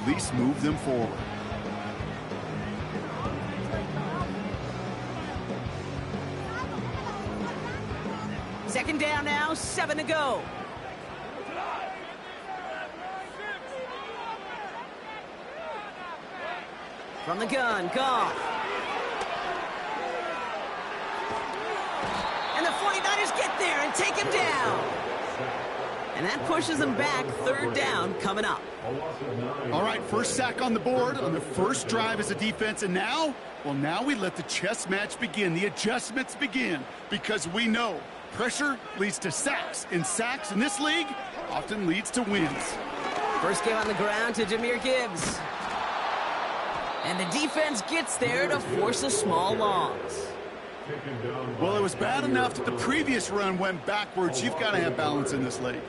at least move them forward. Second down now, 7 to go. From the gun, Goff. And the 49ers get there and take him down. And that pushes them back. Third down coming up. All right, first sack on the board on the first drive as a defense. And now, well, now we let the chess match begin. The adjustments begin because we know pressure leads to sacks. And sacks in this league often leads to wins. First game on the ground to Jahmyr Gibbs. And the defense gets there to force a small loss. Well, it was bad enough that the previous run went backwards. You've got to have balance in this league.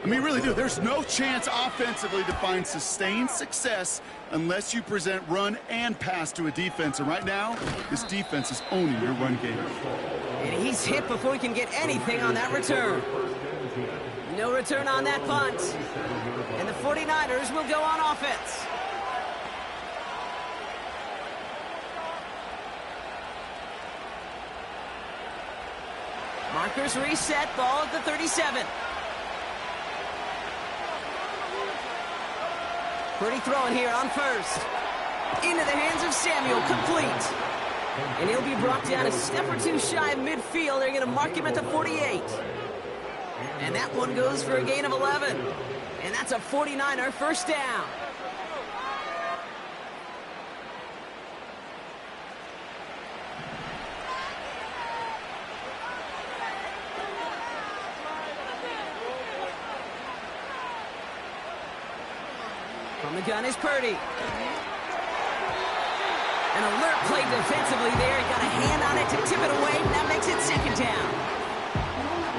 I mean, really do. There's no chance offensively to find sustained success unless you present run and pass to a defense. And right now, this defense is owning your run game. And he's hit before he can get anything on that return. No return on that punt. And the 49ers will go on offense. Markers reset, ball at the 37. Pretty throwing here on first. Into the hands of Samuel, complete. And he'll be brought down a step or two shy of midfield. They're going to mark him at the 48. And that one goes for a gain of 11. And that's a 49er first down. From the gun is Purdy. An alert play defensively there. He got a hand on it to tip it away. That makes it second down.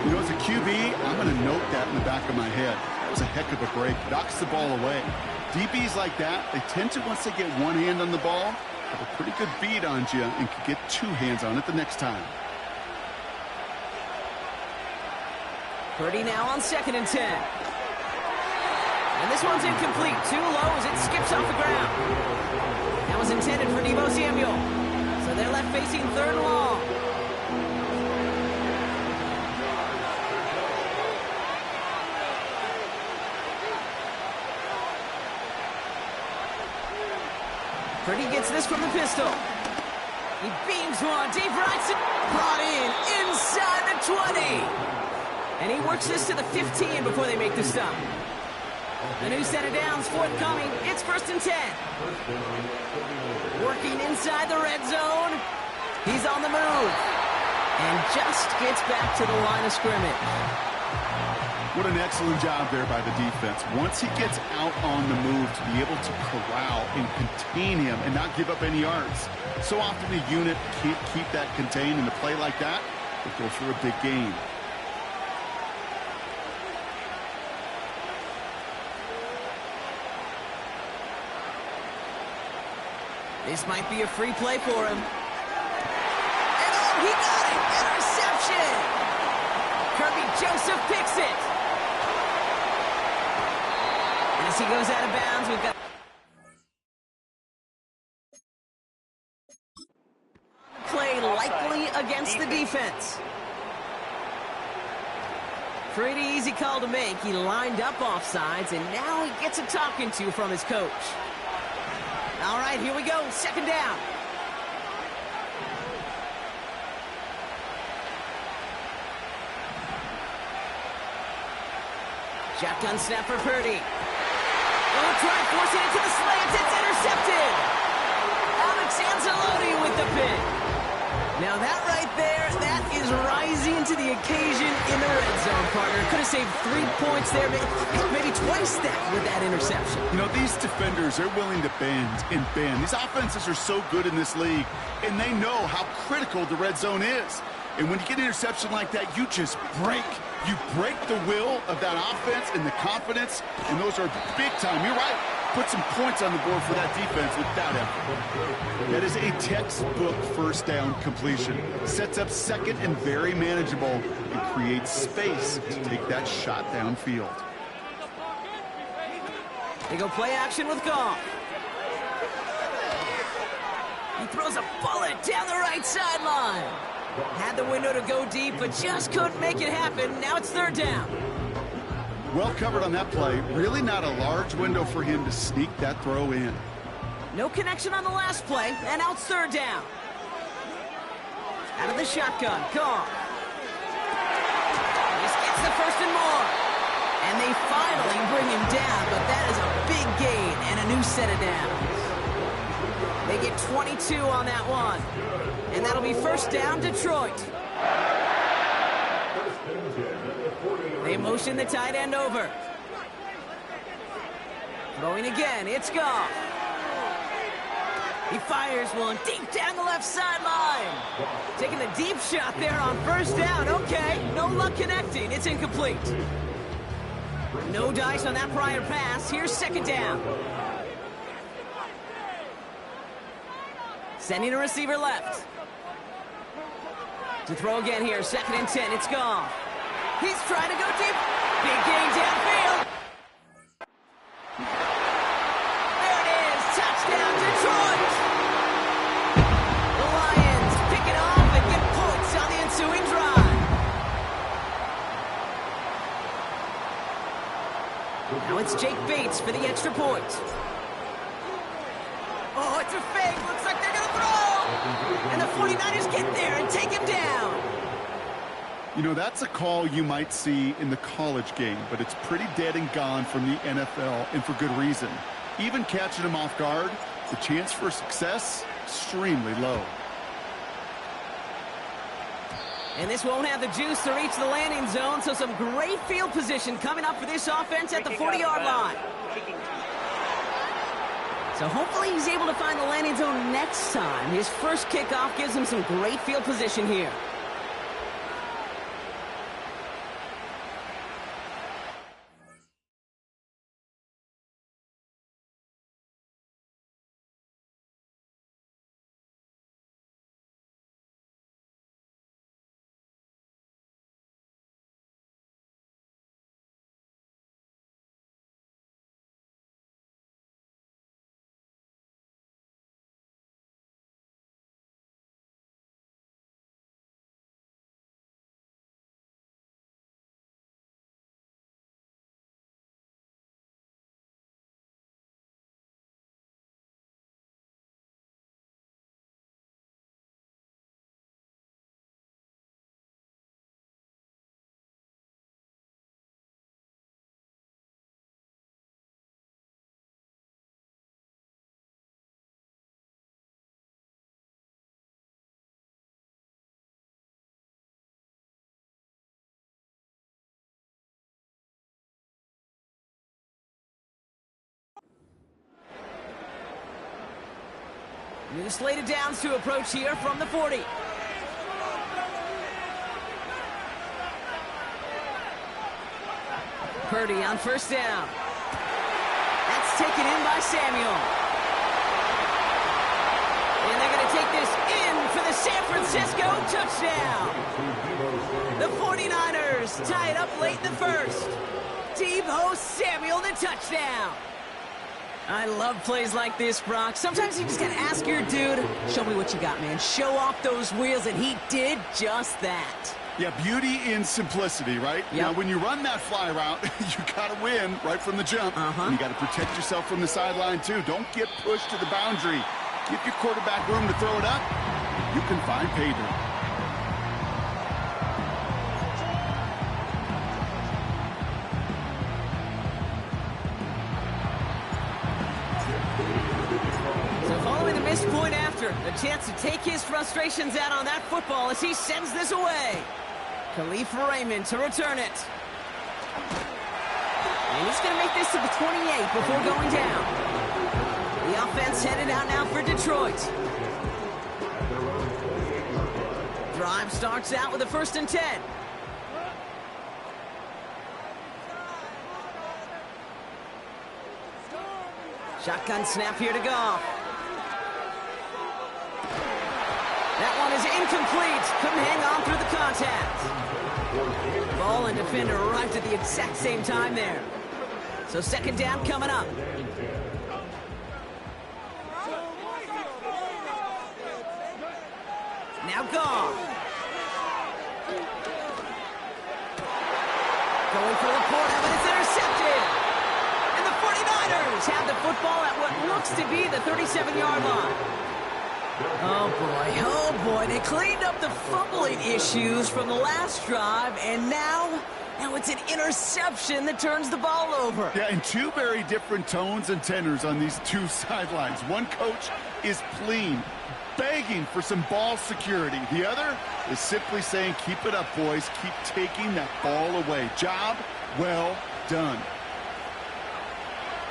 You know, as a QB, I'm going to note that in the back of my head. That was a heck of a break. Knocks the ball away. DBs like that, they tend to, once they get one hand on the ball, have a pretty good beat on you and can get two hands on it the next time. Purdy now on 2nd and 10. And this one's incomplete. Too low as it skips off the ground. That was intended for Deebo Samuel. So they're left facing 3rd and long. Purdy gets this from the pistol. He beams one. Dave Wrightson brought in inside the 20. And he works this to the 15 before they make the stop. The new set of downs forthcoming. It's 1st and 10. Working inside the red zone. He's on the move. And just gets back to the line of scrimmage. What an excellent job there by the defense. Once he gets out on the move, to be able to corral and contain him and not give up any yards. So often the unit can't keep that contained in a play like that, but go for a big gain. This might be a free play for him. And oh, he got it! Interception! Kirby Joseph picks it. And as he goes out of bounds, we've got play likely against the defense. Pretty easy call to make. He lined up offsides, and now he gets a talking to from his coach. All right, here we go. 2nd down. Shotgun snap for Purdy. Oh, try forcing it to the slants. It's intercepted. Alex Anzalone with the pick. Now that right there, that is rising to the occasion in the red zone, partner. Could have saved 3 points there, maybe twice that with that interception. You know, these defenders, they're willing to bend and bend. These offenses are so good in this league, and they know how critical the red zone is. And when you get an interception like that, you just break. You break the will of that offense and the confidence, and those are big time. You're right. Put some points on the board for that defense without effort. That is a textbook first down completion. Sets up 2nd and very manageable and creates space to take that shot downfield. They go play action with Goff. He throws a bullet down the right sideline. Had the window to go deep, but just couldn't make it happen. Now it's third down. Well covered on that play. Really not a large window for him to sneak that throw in. No connection on the last play, and now it's third down. Out of the shotgun, Goff. This gets the first and more. And they finally bring him down, but that is a big gain and a new set of downs. They get 22 on that one. And that'll be first down, Detroit. They motion the tight end over. Throwing again, it's Goff. He fires one deep down the left sideline. Taking a deep shot there on first down. Okay, no luck connecting. It's incomplete. No dice on that prior pass. Here's second down. Sending a receiver left. To throw again here, 2nd and 10. It's Goff. He's trying to go deep. Big gain downfield. There it is. Touchdown, Detroit. The Lions pick it off and get points on the ensuing drive. Now it's Jake Bates for the extra point. Oh, it's a fake. Looks like they're going to throw. And the 49ers get there and take him down. You know, that's a call you might see in the college game, but it's pretty dead and gone from the NFL, and for good reason. Even catching him off guard, the chance for success, extremely low. And this won't have the juice to reach the landing zone, so some great field position coming up for this offense at the 40-yard line. So hopefully he's able to find the landing zone next time. His first kickoff gives him some great field position here. New slated downs to approach here from the 40. Purdy on first down. That's taken in by Samuel. And they're going to take this in for the San Francisco touchdown. The 49ers tie it up late in the first. Deebo Samuel, the touchdown. I love plays like this, Brock. Sometimes you just got to ask your dude, show me what you got, man. Show off those wheels, and he did just that. Yeah, beauty in simplicity, right? Yep. Now, when you run that fly route, you got to win right from the jump. And you got to protect yourself from the sideline, too. Don't get pushed to the boundary. Give your quarterback room to throw it up. You can find pay dirt. Point after, a chance to take his frustrations out on that football as he sends this away. Khalif Raymond to return it. And he's going to make this to the 28 before going down. The offense headed out now for Detroit. Drive starts out with a 1st and 10. Shotgun snap here to Goff. That one is incomplete. Couldn't hang on through the contact. Ball and defender arrived at the exact same time there. So second down coming up. Now gone. Going for the corner, but it's intercepted. And the 49ers have the football at what looks to be the 37-yard line. Oh boy, they cleaned up the fumbling issues from the last drive, and now it's an interception that turns the ball over. Yeah, and two very different tones and tenors on these two sidelines. One coach is pleading, begging for some ball security. The other is simply saying, keep it up, boys. Keep taking that ball away. Job well done.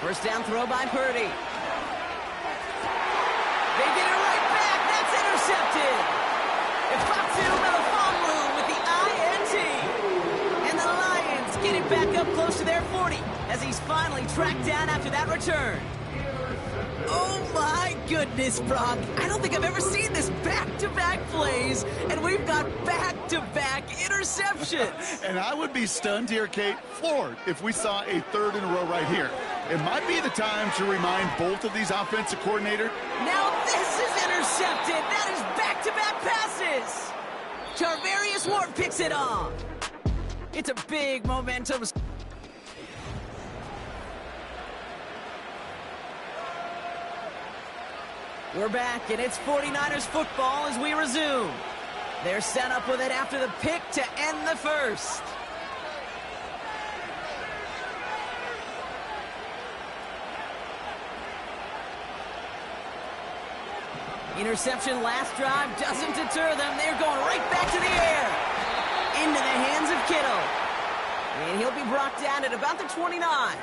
First down throw by Purdy. They get it right back. That's intercepted. Ifatu Melifonwu with the INT. And the Lions get it back up close to their 40 as he's finally tracked down after that return. Oh my goodness, Brock. I don't think I've ever seen this back-to-back plays, and we've got back-to-back interceptions. And I would be stunned here, Kate, floored, if we saw a third in a row right here. It might be the time to remind both of these offensive coordinators. Now this is intercepted. That is back-to-back passes. Charvarius Ward picks it off. It's a big momentum. We're back, and it's 49ers football as we resume. They're set up with it after the pick to end the first. Interception last drive doesn't deter them. They're going right back to the air. Into the hands of Kittle. And he'll be brought down at about the 29.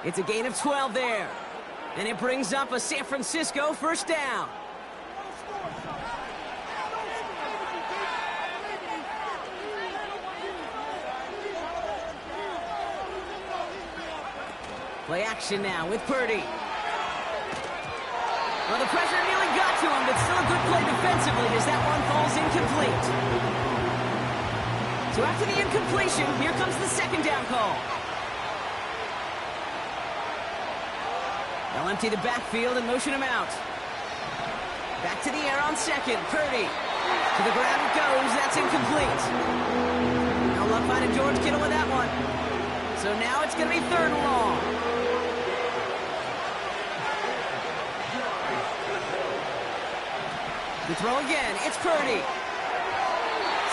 It's a gain of 12 there. And it brings up a San Francisco first down. Play action now with Purdy. Well, the pressure nearly got to him, but still a good play defensively as that one falls incomplete. So after the incompletion, here comes the second down call. They'll empty the backfield and motion him out. Back to the air on second. Purdy. To the ground it goes. That's incomplete. No luck finding George Kittle with that one. So now it's going to be third and long. The throw again. It's Purdy.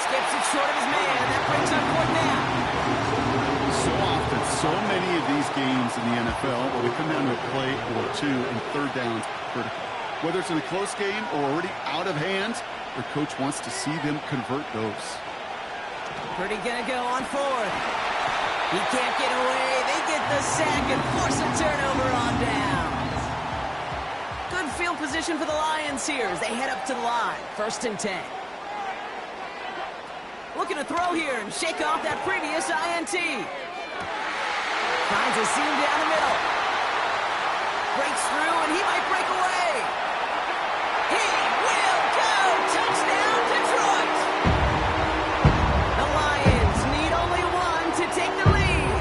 Skips it short of his man. That brings up fourth down. So often, so many of these games in the NFL, where they come down to a play or two and third downs critical. Whether it's in a close game or already out of hand, their coach wants to see them convert those. Purdy gonna go on fourth. He can't get away. They get the sack and force a turnover on downs. Good field position for the Lions here as they head up to the line. First and 10. Looking to throw here and shake off that previous INT. Finds a seam down the middle. Breaks through, and he might break away. He will go! Touchdown, Detroit! The Lions need only one to take the lead.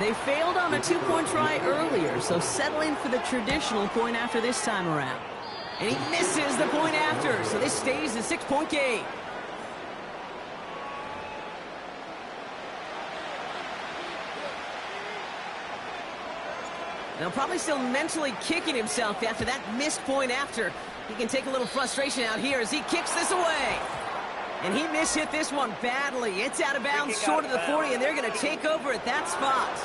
They failed on a two-point try earlier, so settling for the traditional point after this time around. And he misses the point after, so this stays a 6-point game. Now probably still mentally kicking himself after that missed point after. He can take a little frustration out here as he kicks this away. And he mishit this one badly. It's out of bounds short of the 40, and they're going to take over at that spot.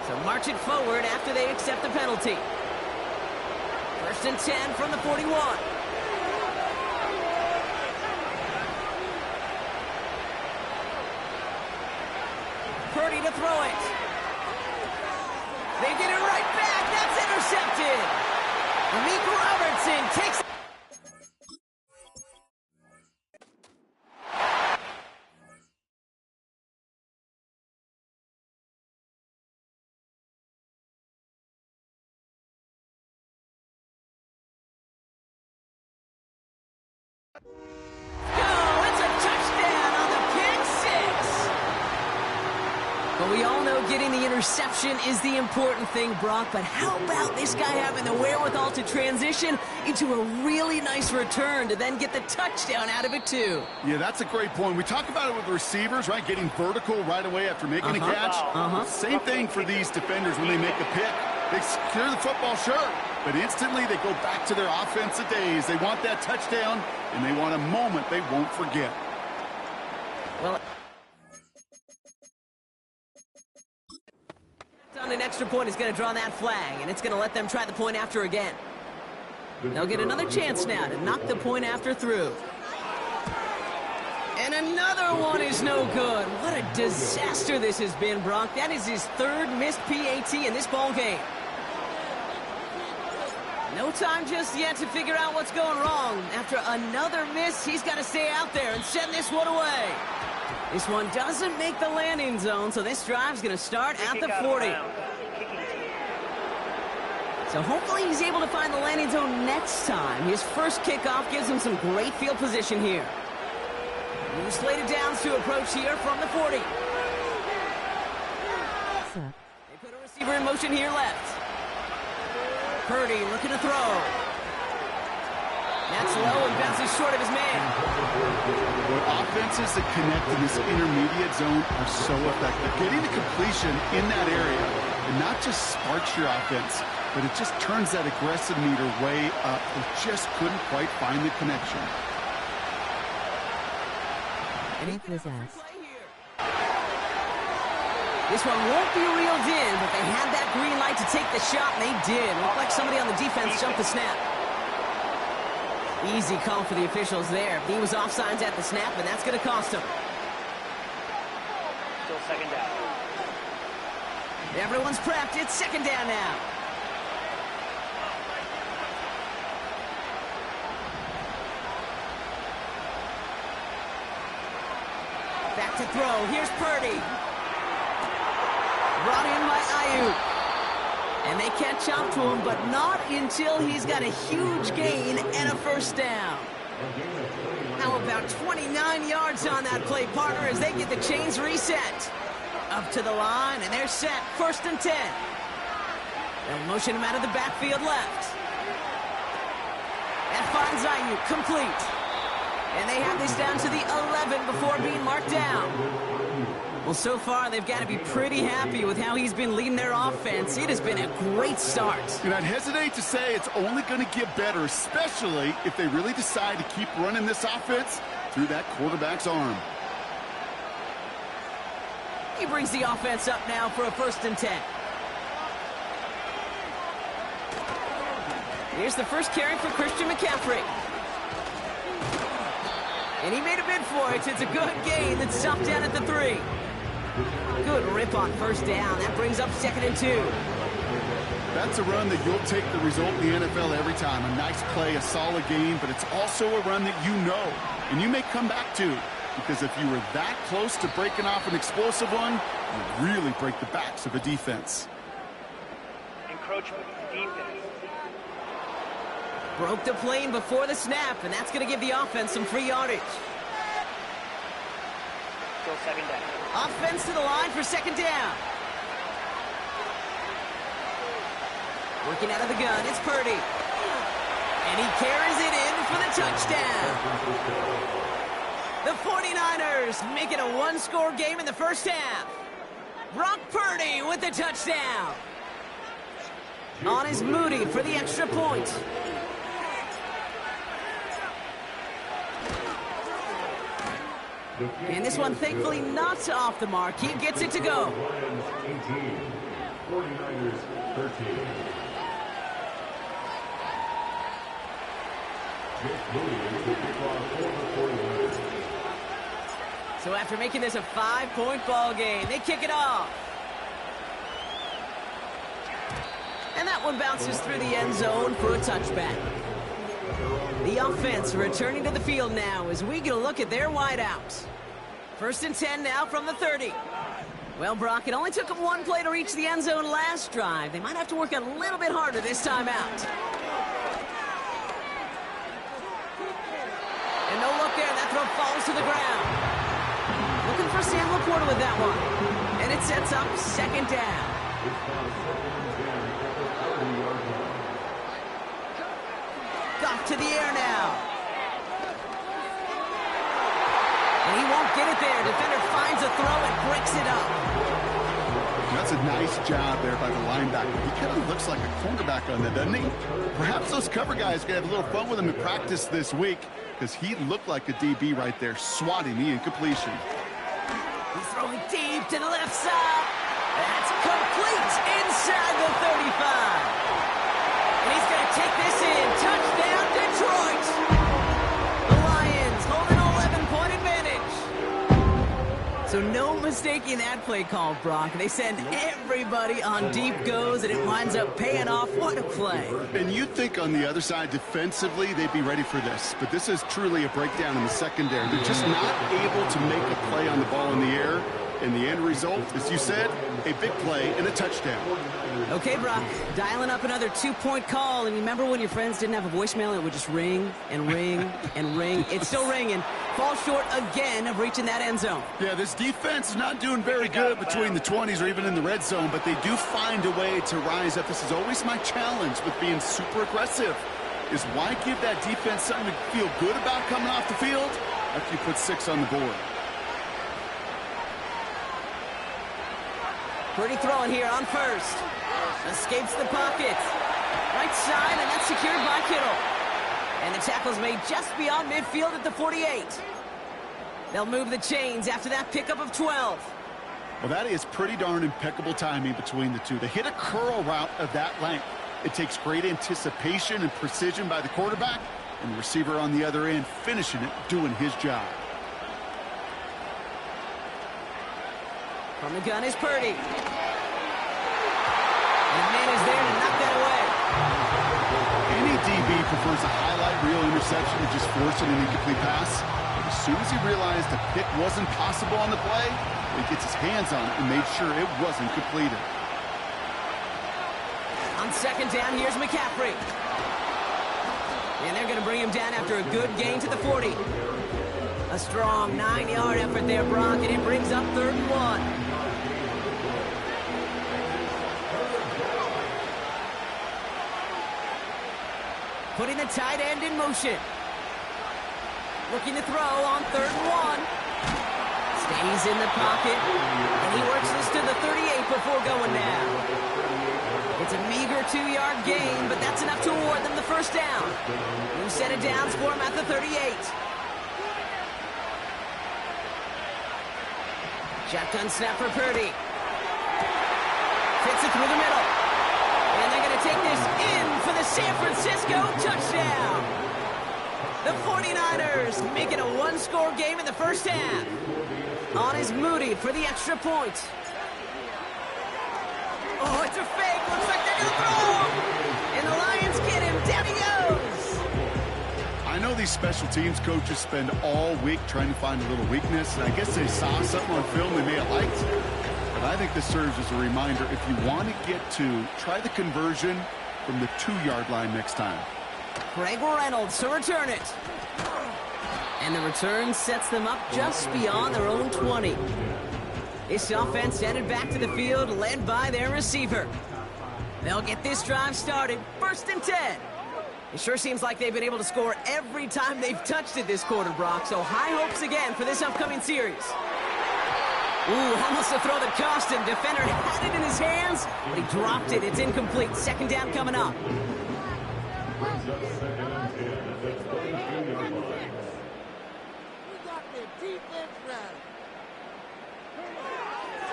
So march it forward after they accept the penalty. First and 10 from the 41. Purdy to throw it. They get it right back. That's intercepted. Meek Robertson takes... getting the interception is the important thing, Brock, but how about this guy having the wherewithal to transition into a really nice return to then get the touchdown out of it, too? Yeah, that's a great point. We talk about it with receivers, right? Getting vertical right away after making a catch. Same thing for these defenders when they make a pick. They secure the football, sure, but instantly they go back to their offensive days. They want that touchdown, and they want a moment they won't forget. Well, on an extra point is going to draw that flag, and it's going to let them try the point after again. They'll get another chance now to knock the point after through. And another one is no good. What a disaster this has been, Brock. That is his third missed PAT in this ball game. No time just yet to figure out what's going wrong. After another miss, he's got to stay out there and send this one away. This one doesn't make the landing zone, so this drive's going to start at the 40. So hopefully he's able to find the landing zone next time. His first kickoff gives him some great field position here. New slated downs to approach here from the 40. They put a receiver in motion here left. Purdy looking to throw. That's low and bounces short of his man. Offenses that connect in this intermediate zone are so effective. Getting the completion in that area, and not just sparks your offense, but it just turns that aggressive meter way up. They just couldn't quite find the connection. This one won't be reeled in, but they had that green light to take the shot, and they did. Looked like somebody on the defense jumped the snap. Easy call for the officials there. He was offsides at the snap, and that's going to cost him. Still second down. Everyone's prepped. It's second down now. Back to throw. Here's Purdy. Brought in by Ayuk. And they catch up to him, but not until he's got a huge gain and a first down. How about 29 yards on that play, partner, as they get the chains reset. Up to the line, and they're set. First and 10. They'll motion him out of the backfield left. That finds Ayuk, complete. And they have this down to the 11 before being marked down. Well, so far, they've got to be pretty happy with how he's been leading their offense. It has been a great start. And I'd hesitate to say it's only going to get better, especially if they really decide to keep running this offense through that quarterback's arm. He brings the offense up now for a first and 10. Here's the first carry for Christian McCaffrey. And he made a bid for it. It's a good gain that's stopped down at the 3. Good rip on first down. That brings up second and 2. That's a run that you'll take the result in the NFL every time. A nice play, a solid game, but it's also a run that you know and you may come back to, because if you were that close to breaking off an explosive one, you really break the backs of a defense. Encroachment, defense. Broke the plane before the snap, and that's going to give the offense some free yardage. Still second down. Offense to the line for second down. Working out of the gun, it's Purdy. And he carries it in for the touchdown. The 49ers make it a one-score game in the first half. Brock Purdy with the touchdown. On is Moody for the extra point. And this one, thankfully, not off the mark. He gets it to go. 18, 49ers 13. So after making this a 5-point ball game, they kick it off. And that one bounces through the end zone for a touchback. The offense returning to the field now as we get a look at their wideouts. First and 10 now from the 30. Well, Brock, it only took them one play to reach the end zone last drive. They might have to work a little bit harder this time out. And no look there. That throw falls to the ground. looking for Sam Laporta with that one. And it sets up second down. Goff to the air now. And he won't get it there. Defender finds a throw and breaks it up. That's a nice job there by the linebacker. He kind of looks like a cornerback on that, doesn't he? Perhaps those cover guys can have a little fun with him in practice this week, because he looked like a DB right there, swatting the incompletion. He's throwing deep to the left side. That's complete inside the 35. And he's going to take this in. Touchdown, Detroit. The Lions hold an 11-point advantage. So no mistaking that play call, Brock. They send everybody on deep goes, and it winds up paying off. What a play. And you'd think on the other side, defensively, they'd be ready for this. But this is truly a breakdown in the secondary. They're just not able to make a play on the ball in the air. And the end result, as you said, a big play and a touchdown. Okay, Brock, dialing up another 2-point call. And remember when your friends didn't have a voicemail and it would just ring and ring and ring? It's still ringing. Falls short again of reaching that end zone. Yeah, this defense is not doing very good between the 20s or even in the red zone, but they do find a way to rise up. This is always my challenge with being super aggressive, is why give that defense something to feel good about coming off the field after you put 6 on the board. Purdy throwing here on first. Escapes the pocket. Right side, and that's secured by Kittle. And the tackle's made just beyond midfield at the 48. They'll move the chains after that pickup of 12. Well, that is pretty darn impeccable timing between the two. They hit a curl route of that length. It takes great anticipation and precision by the quarterback, and the receiver on the other end finishing it, doing his job. From the gun is Purdy. And the man is there to knock that away. Any DB prefers a highlight reel interception to just forcing an incomplete pass. But as soon as he realized a pick wasn't possible on the play, he gets his hands on it and made sure it wasn't completed. On second down, here's McCaffrey. And they're going to bring him down after a good gain to the 40. A strong 9-yard effort there, Brock, and it brings up 3rd and 1. Putting the tight end in motion. Looking to throw on 3rd and 1. Stays in the pocket, and he works this to the 38 before going down. It's a meager 2-yard gain, but that's enough to award them the first down. New set of downs for him at the 38. Shotgun snap for Purdy. Fits it through the middle. And they're going to take this in for the San Francisco touchdown. The 49ers making a 1-score game in the first half. On is Moody for the extra point. Oh, it's a fake. Looks like they're going to throw. And the Lions get him. Down he goes. I know these special teams coaches spend all week trying to find a little weakness, and I guess they saw something on film they may have liked. But I think this serves as a reminder, if you want to get to, try the conversion from the 2-yard line next time. Greg Reynolds to return it. And the return sets them up just beyond their own 20. This offense headed back to the field, led by their receiver. They'll get this drive started, 1st and 10. It sure seems like they've been able to score every time they've touched it this quarter, Brock. So high hopes again for this upcoming series. Ooh, almost a throw that cost him. Defender had it in his hands, but he dropped it. It's incomplete. Second down coming up.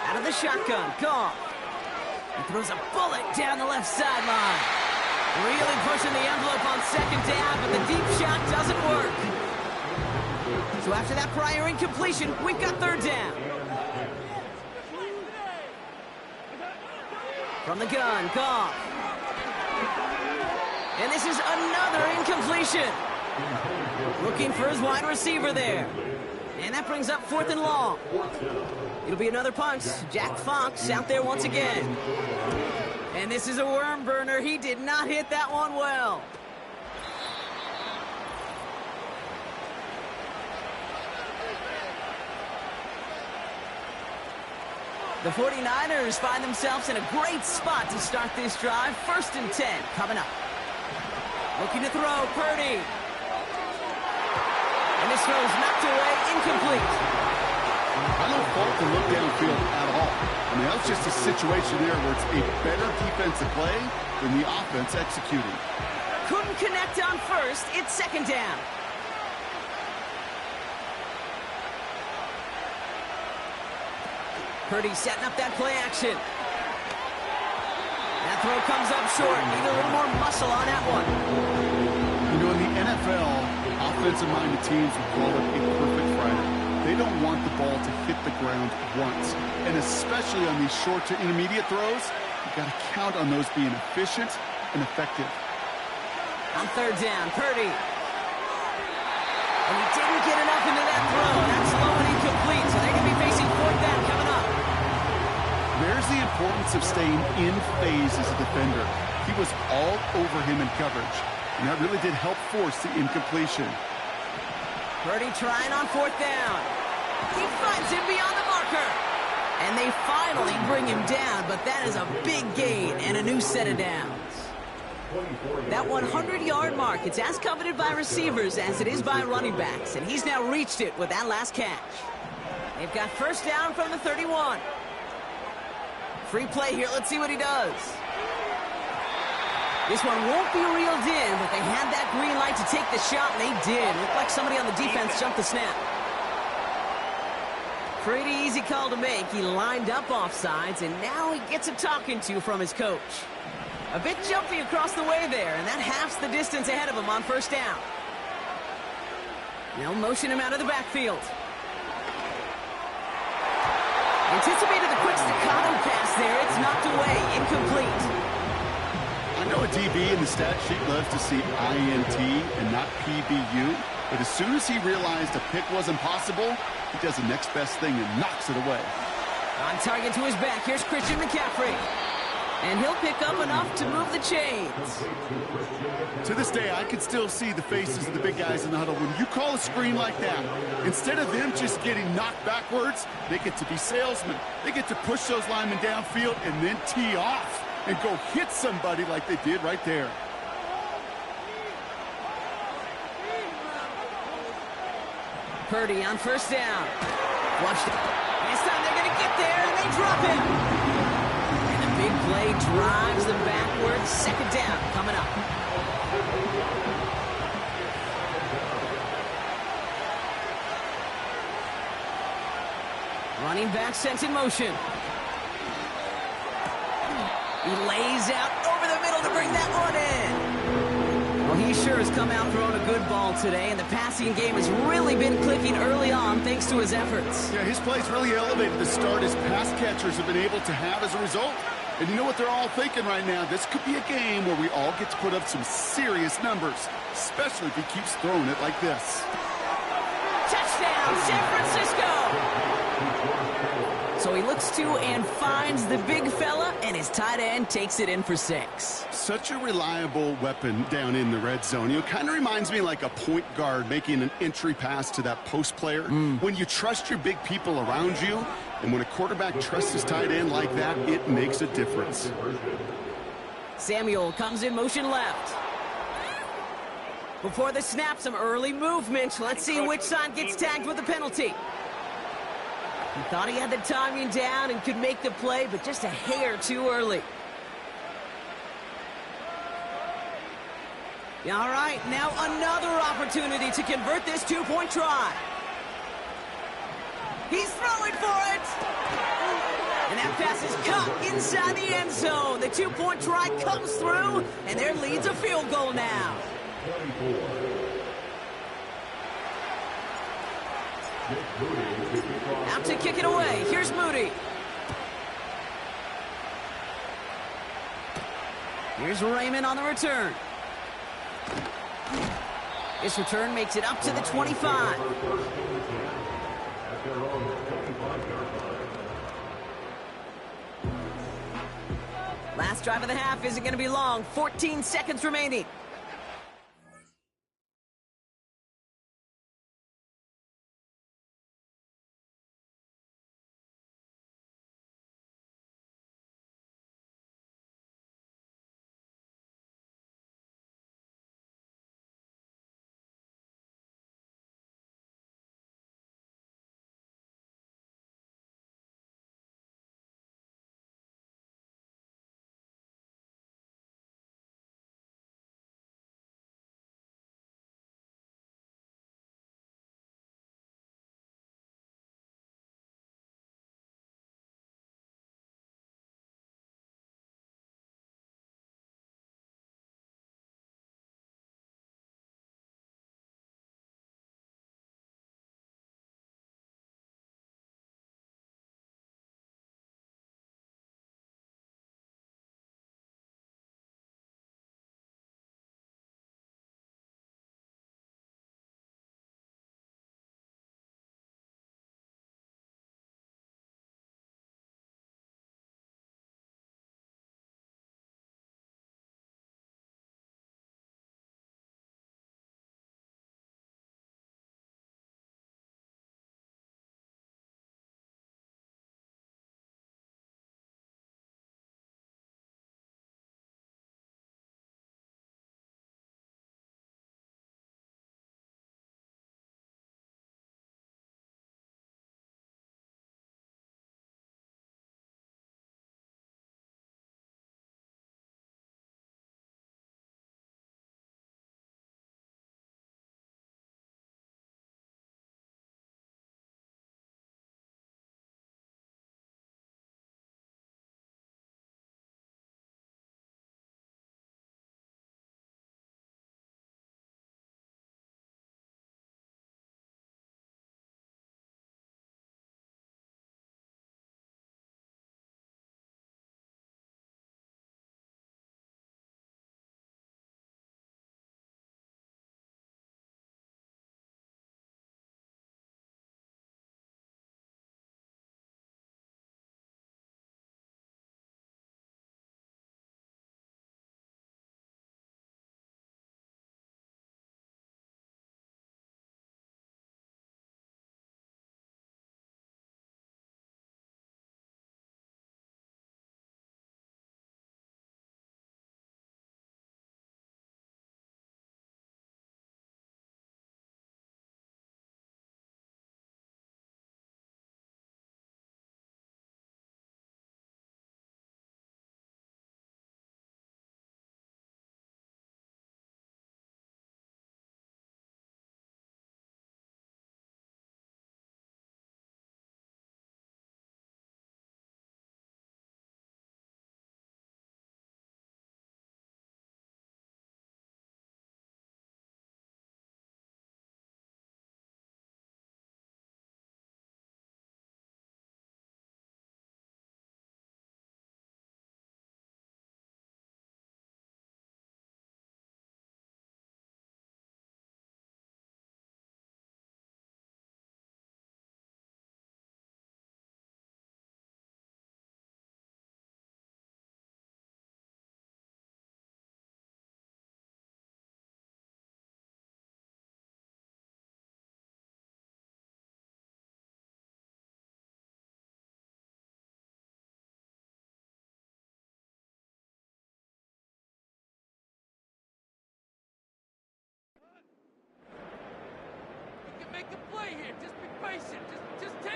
Out of the shotgun, Goff. He throws a bullet down the left sideline. Really pushing the envelope on second down, but the deep shot doesn't work. So after that prior incompletion, we've got 3rd down. From the gun, Goff. And this is another incompletion. Looking for his wide receiver there. And that brings up 4th and long. It'll be another punt. Jack Fox out there once again. And this is a worm burner. He did not hit that one well. The 49ers find themselves in a great spot to start this drive. 1st and 10 coming up. Looking to throw, Purdy. And this throw is knocked away, incomplete. I don't fault the look downfield at all. I mean, that was just a situation there where it's a better defensive play than the offense executing. Couldn't connect on 1st. It's 2nd down. Purdy setting up that play action. That throw comes up short. Need a little more muscle on that one. You know, in the NFL, offensive-minded teams would call it a perfect Friday. They don't want the ball to hit the ground once. And especially on these short to intermediate throws, you've got to count on those being efficient and effective. On 3rd down, Purdy. And he didn't get enough into that throw. That's low and incomplete, so they're going to be facing 4th down coming up. There's the importance of staying in phase as a defender. He was all over him in coverage, and that really did help force the incompletion. Purdy trying on 4th down. He finds him beyond the marker. And they finally bring him down, but that is a big gain and a new set of downs. That 100-yard mark, it's as coveted by receivers as it is by running backs, and he's now reached it with that last catch. They've got 1st down from the 31. Free play here. Let's see what he does. This one won't be reeled in, but they had that green light to take the shot, and they did. Looked like somebody on the defense jumped the snap. Pretty easy call to make. He lined up offsides, and now he gets a talking to from his coach. A bit jumpy across the way there, and that halves the distance ahead of him on 1st down. They'll motion him out of the backfield. Anticipated the quick staccato pass there. It's knocked away, incomplete. I know a DB in the stat sheet loves to see INT and not PBU, but as soon as he realized a pick wasn't possible, he does the next best thing and knocks it away. On target to his back, here's Christian McCaffrey. And he'll pick up enough to move the chains. To this day, I can still see the faces of the big guys in the huddle. When you call a screen like that, instead of them just getting knocked backwards, they get to be salesmen. They get to push those linemen downfield and then tee off and go hit somebody like they did right there. Purdy on 1st down. Watch it. This time they're going to get there, and they drop him. And a big play drives them backwards. 2nd down coming up. Running back sent in motion. He lays out over the middle to bring that one in. Well, he sure has come out throwing a good ball today, and the passing game has really been clicking early on thanks to his efforts. Yeah, his plays really elevated the start his pass catchers have been able to have as a result. And you know what they're all thinking right now? This could be a game where we all get to put up some serious numbers, especially if he keeps throwing it like this. Touchdown, San Francisco! So he looks to and finds the big fella, and his tight end takes it in for 6. Such a reliable weapon down in the red zone. You know, kind of reminds me like a point guard making an entry pass to that post player. When you trust your big people around you, and when a quarterback trusts his tight end like that, it makes a difference. Samuel comes in motion left. Before the snap, some early movement. Let's see which side gets tagged with a penalty. He thought he had the timing down and could make the play, but just a hair too early. All right, now another opportunity to convert this two-point try. He's throwing for it. And that pass is caught inside the end zone. The two-point try comes through, and their lead's a field goal now. Out to kick it away. Here's Moody. Here's Raymond on the return. This return makes it up to the 25. Last drive of the half isn't going to be long. 14 seconds remaining.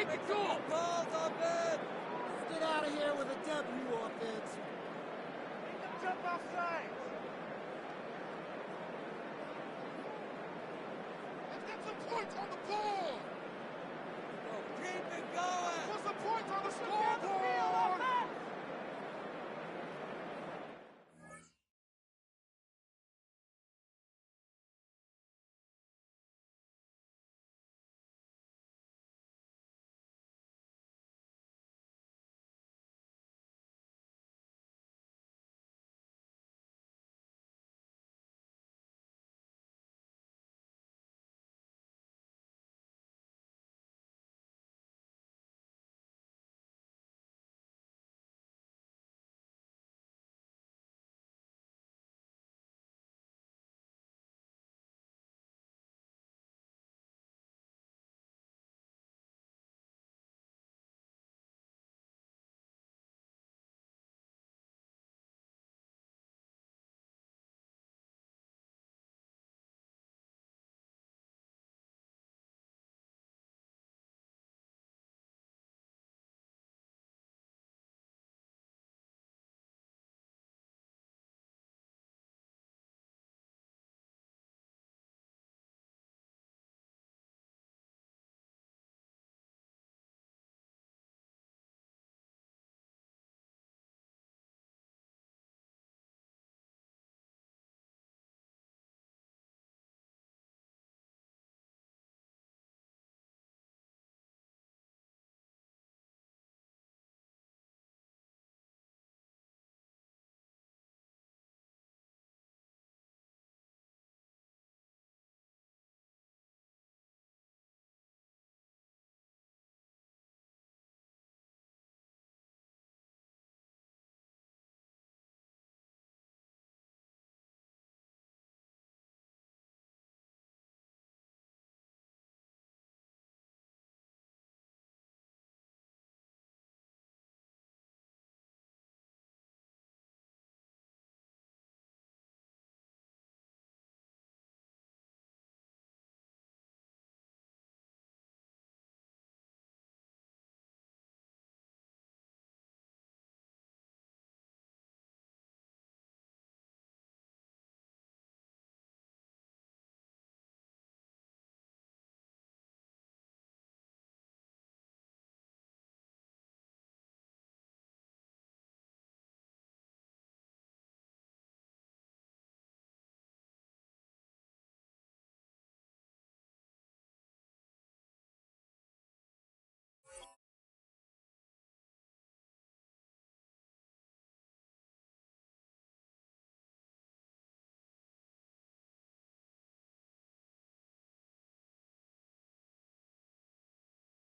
make it go. Calls, offense. Let's get out of here with a W, offense. Make them jump off sides. Let's get some points on the board. Keep it going. Put some points on the scoreboard.